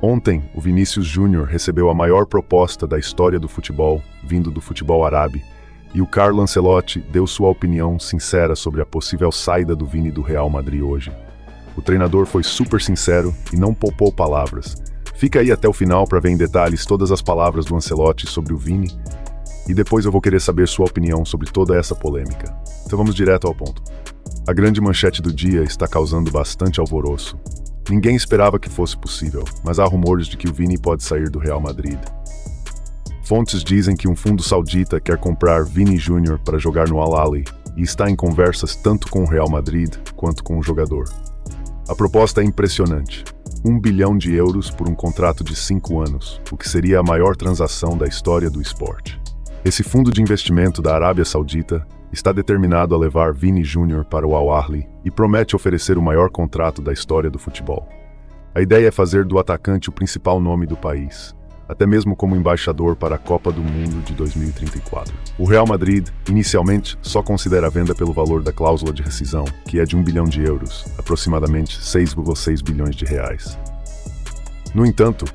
Ontem, o Vinícius Júnior recebeu a maior proposta da história do futebol, vindo do futebol árabe, e o Carlo Ancelotti deu sua opinião sincera sobre a possível saída do Vini do Real Madrid hoje. O treinador foi super sincero e não poupou palavras. Fica aí até o final para ver em detalhes todas as palavras do Ancelotti sobre o Vini, e depois eu vou querer saber sua opinião sobre toda essa polêmica. Então vamos direto ao ponto. A grande manchete do dia está causando bastante alvoroço. Ninguém esperava que fosse possível, mas há rumores de que o Vini pode sair do Real Madrid. Fontes dizem que um fundo saudita quer comprar Vini Júnior para jogar no Al-Ahly e está em conversas tanto com o Real Madrid quanto com o jogador. A proposta é impressionante. 1 bilhão de euros por um contrato de 5 anos, o que seria a maior transação da história do esporte. Esse fundo de investimento da Arábia Saudita está determinado a levar Vini Júnior para o Al-Ahly e promete oferecer o maior contrato da história do futebol. A ideia é fazer do atacante o principal nome do país, até mesmo como embaixador para a Copa do Mundo de 2034. O Real Madrid, inicialmente, só considera a venda pelo valor da cláusula de rescisão, que é de 1 bilhão de euros, aproximadamente 6,6 bilhões de reais. No entanto,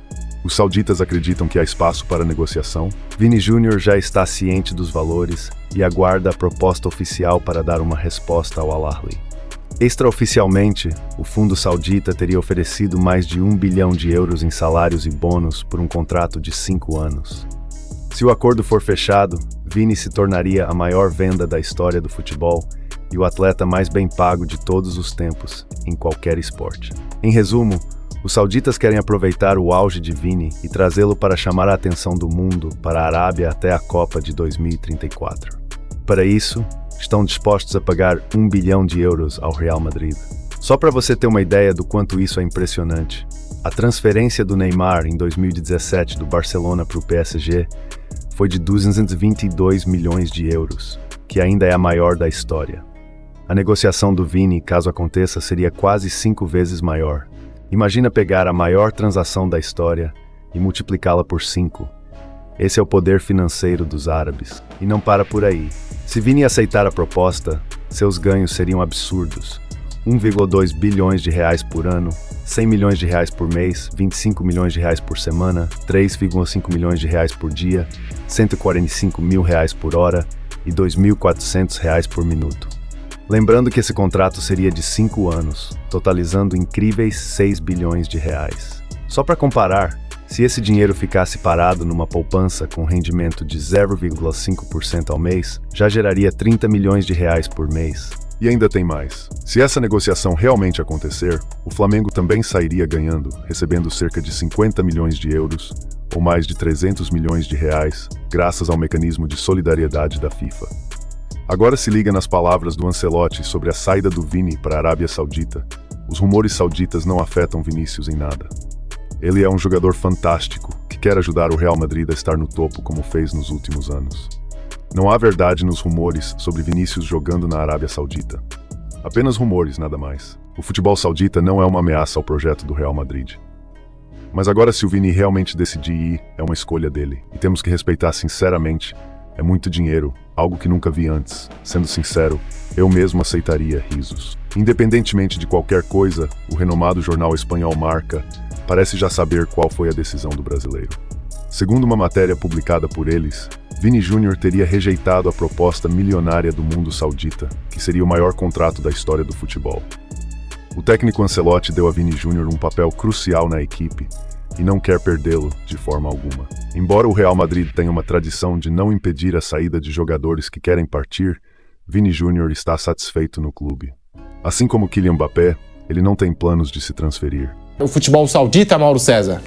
os sauditas acreditam que há espaço para negociação. Vini Júnior já está ciente dos valores e aguarda a proposta oficial para dar uma resposta ao Al-Ahly. Extraoficialmente, o fundo saudita teria oferecido mais de 1 bilhão de euros em salários e bônus por um contrato de 5 anos. Se o acordo for fechado, Vini se tornaria a maior venda da história do futebol e o atleta mais bem pago de todos os tempos, em qualquer esporte. Em resumo, os sauditas querem aproveitar o auge de Vini e trazê-lo para chamar a atenção do mundo para a Arábia até a Copa de 2034. Para isso, estão dispostos a pagar 1 bilhão de euros ao Real Madrid. Só para você ter uma ideia do quanto isso é impressionante, a transferência do Neymar em 2017 do Barcelona para o PSG foi de 222 milhões de euros, que ainda é a maior da história. A negociação do Vini, caso aconteça, seria quase 5 vezes maior. Imagina pegar a maior transação da história e multiplicá-la por 5. Esse é o poder financeiro dos árabes. E não para por aí. Se Vini aceitar a proposta, seus ganhos seriam absurdos. 1,2 bilhões de reais por ano, 100 milhões de reais por mês, 25 milhões de reais por semana, 3,5 milhões de reais por dia, 145 mil reais por hora e 2.400 reais por minuto. Lembrando que esse contrato seria de 5 anos, totalizando incríveis 6 bilhões de reais. Só para comparar, se esse dinheiro ficasse parado numa poupança com rendimento de 0,5% ao mês, já geraria 30 milhões de reais por mês. E ainda tem mais. Se essa negociação realmente acontecer, o Flamengo também sairia ganhando, recebendo cerca de 50 milhões de euros, ou mais de 300 milhões de reais, graças ao mecanismo de solidariedade da FIFA. Agora se liga nas palavras do Ancelotti sobre a saída do Vini para a Arábia Saudita. Os rumores sauditas não afetam Vinícius em nada. Ele é um jogador fantástico, que quer ajudar o Real Madrid a estar no topo como fez nos últimos anos. Não há verdade nos rumores sobre Vinícius jogando na Arábia Saudita. Apenas rumores, nada mais. O futebol saudita não é uma ameaça ao projeto do Real Madrid. Mas agora, se o Vini realmente decidir ir, é uma escolha dele. E temos que respeitar sinceramente. É muito dinheiro, algo que nunca vi antes. Sendo sincero, eu mesmo aceitaria risos. Independentemente de qualquer coisa, o renomado jornal espanhol Marca parece já saber qual foi a decisão do brasileiro. Segundo uma matéria publicada por eles, Vini Júnior teria rejeitado a proposta milionária do mundo saudita, que seria o maior contrato da história do futebol. O técnico Ancelotti deu a Vini Júnior um papel crucial na equipe e não quer perdê-lo de forma alguma. Embora o Real Madrid tenha uma tradição de não impedir a saída de jogadores que querem partir, Vini Júnior está satisfeito no clube. Assim como Kylian Mbappé, ele não tem planos de se transferir. O futebol saudita, Mauro César?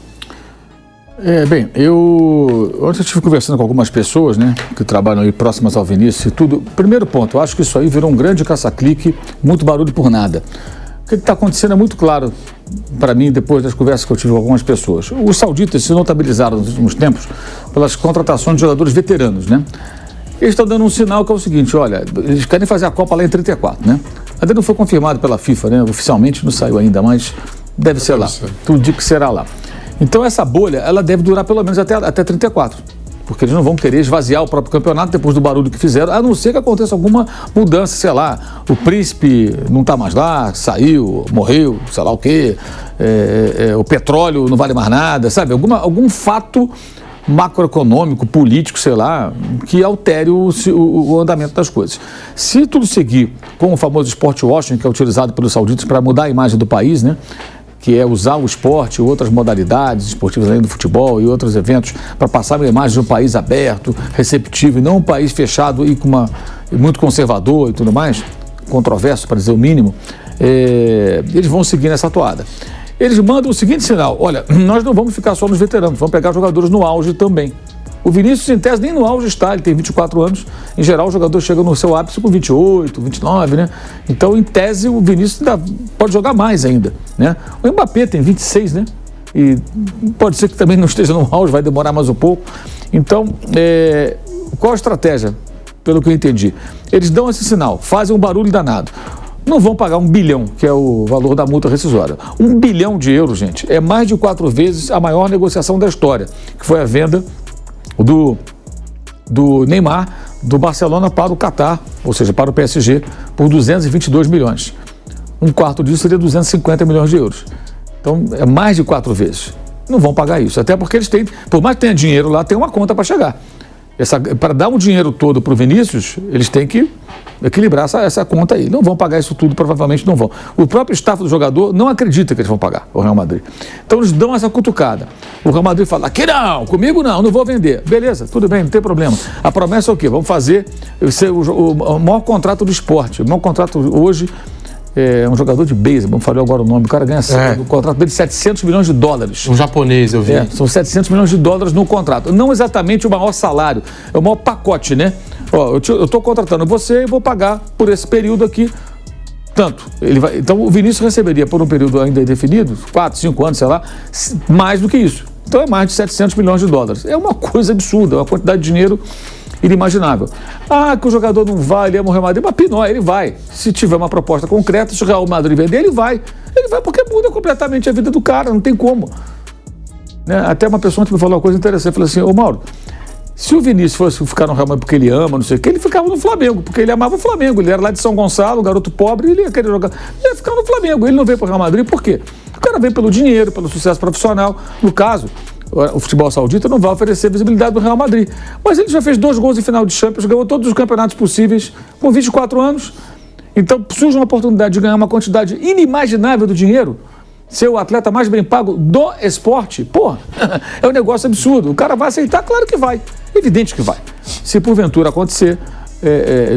Ontem eu estive conversando com algumas pessoas, né, que trabalham aí próximas ao Vinícius e tudo. Primeiro ponto, eu acho que isso aí virou um grande caça-clique, muito barulho por nada. O que está acontecendo é muito claro para mim depois das conversas que eu tive com algumas pessoas. Os sauditas se notabilizaram nos últimos tempos pelas contratações de jogadores veteranos, né? Eles estão dando um sinal que é o seguinte, olha, eles querem fazer a Copa lá em 34, né? Ainda não foi confirmado pela FIFA, né? Oficialmente não saiu ainda, mas deve ser lá. Tudo diz que será lá. Então essa bolha, ela deve durar pelo menos até 34. porque eles não vão querer esvaziar o próprio campeonato depois do barulho que fizeram, a não ser que aconteça alguma mudança, sei lá, o príncipe não está mais lá, saiu, morreu, sei lá o quê, o petróleo não vale mais nada, sabe? Algum fato macroeconômico, político, sei lá, que altere o andamento das coisas. Se tudo seguir com o famoso sport washing, que é utilizado pelos sauditas para mudar a imagem do país, né? Que é usar o esporte e outras modalidades esportivas além do futebol e outros eventos para passar uma imagem de um país aberto, receptivo, e não um país fechado e muito conservador e tudo mais, controverso para dizer o mínimo, eles vão seguir nessa toada. Eles mandam o seguinte sinal: olha, nós não vamos ficar só nos veteranos, vamos pegar jogadores no auge também. O Vinícius, em tese, nem no auge está, ele tem 24 anos. Em geral, o jogador chega no seu ápice com 28, 29, né? Então, em tese, o Vinícius ainda pode jogar mais ainda, né? O Mbappé tem 26, né? E pode ser que também não esteja no auge, vai demorar mais um pouco. Então, qual a estratégia, pelo que eu entendi? Eles dão esse sinal, fazem um barulho danado. Não vão pagar 1 bilhão, que é o valor da multa rescisória. 1 bilhão de euros, gente, é mais de 4 vezes a maior negociação da história, que foi a venda do Neymar, do Barcelona para o Qatar, ou seja, para o PSG, por 222 milhões. Um quarto disso seria 250 milhões de euros. Então, é mais de 4 vezes. Não vão pagar isso, até porque eles têm, por mais que tenha dinheiro lá, tem uma conta para chegar. Para dar um dinheiro todo para o Vinícius, eles têm que equilibrar essa conta aí. Não vão pagar isso tudo, provavelmente não vão. O próprio staff do jogador não acredita que eles vão pagar, o Real Madrid. Então eles dão essa cutucada. O Real Madrid fala: aqui não, comigo não vou vender. Beleza, tudo bem, não tem problema. A promessa é o quê? Vamos fazer o maior contrato do esporte. O maior contrato hoje é um jogador de beisebol, não falei agora o nome, o cara ganha o contrato dele de 700 milhões de dólares. Um japonês, eu vi. São 700 milhões de dólares no contrato. Não exatamente o maior salário, é o maior pacote, né? Ó, eu estou contratando você e vou pagar por esse período aqui tanto. Então o Vinícius receberia por um período ainda indefinido, 4, 5 anos, sei lá, mais do que isso. Então é mais de 700 milhões de dólares. É uma coisa absurda, é uma quantidade de dinheiro inimaginável. Que o jogador não vai, ele é o Real Madrid, mas pinói, ele vai. Se tiver uma proposta concreta, se o Real Madrid vender, ele vai. Ele vai porque muda completamente a vida do cara, não tem como. Né? Até uma pessoa que me falou uma coisa interessante, falou assim: ô Mauro, se o Vinícius fosse ficar no Real Madrid porque ele ama, não sei o que, ele ficava no Flamengo, porque ele amava o Flamengo, ele era lá de São Gonçalo, garoto pobre, ele ia querer jogar, ele ia ficar no Flamengo, ele não veio para o Real Madrid, por quê? O cara veio pelo dinheiro, pelo sucesso profissional. No caso, o futebol saudita não vai oferecer visibilidade do Real Madrid. Mas ele já fez 2 gols em final de Champions, ganhou todos os campeonatos possíveis, com 24 anos. Então surge uma oportunidade de ganhar uma quantidade inimaginável do dinheiro, ser o atleta mais bem pago do esporte. Porra, é um negócio absurdo. O cara vai aceitar? Claro que vai. Evidente que vai. Se porventura acontecer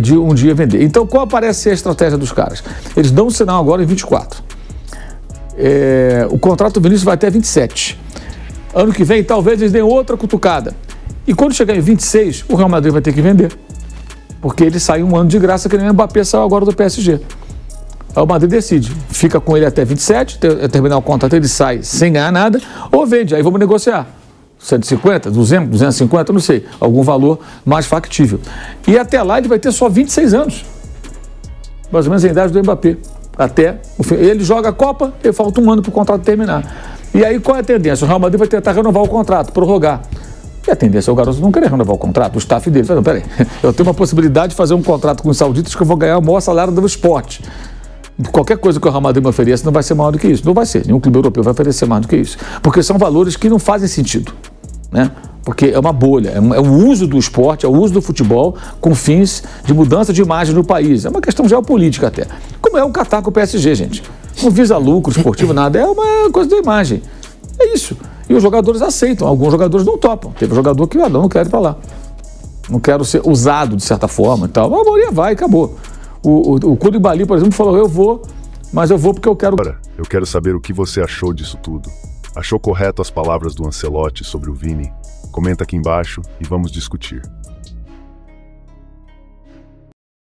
de um dia vender. Então qual parece ser a estratégia dos caras? Eles dão um sinal agora em 24. O contrato do Vinícius vai até 27. Ano que vem, talvez eles deem outra cutucada. E quando chegar em 26, o Real Madrid vai ter que vender. Porque ele sai um ano de graça, que nem o Mbappé saiu agora do PSG. Aí o Madrid decide. Fica com ele até 27, terminar o contrato, ele sai sem ganhar nada, ou vende. Aí vamos negociar. 150, 200, 250, não sei. Algum valor mais factível. E até lá ele vai ter só 26 anos. Mais ou menos a idade do Mbappé. Até o fim. Ele joga a Copa e falta um ano para o contrato terminar. E aí qual é a tendência? O Real Madrid vai tentar renovar o contrato, prorrogar. E a tendência é o garoto não querer renovar o contrato, o staff dele. Não, peraí, eu tenho uma possibilidade de fazer um contrato com os sauditas que eu vou ganhar o maior salário do esporte. Qualquer coisa que o Real Madrid me ofereça não vai ser maior do que isso. Não vai ser, nenhum clube europeu vai oferecer mais do que isso. Porque são valores que não fazem sentido, né? Porque é uma bolha, é o uso do esporte, é o uso do futebol com fins de mudança de imagem no país. É uma questão geopolítica até. Como é o Qatar com o PSG, gente. Não visa lucro esportivo, nada, é uma coisa da imagem. É isso. E os jogadores aceitam, alguns jogadores não topam. Teve jogador que não quero ir para lá. Não quero ser usado de certa forma e tal. A maioria vai, acabou. O Koulibaly, por exemplo, falou: eu vou, mas eu vou porque eu quero... Agora, eu quero saber o que você achou disso tudo. Achou correto as palavras do Ancelotti sobre o Vini? Comenta aqui embaixo e vamos discutir.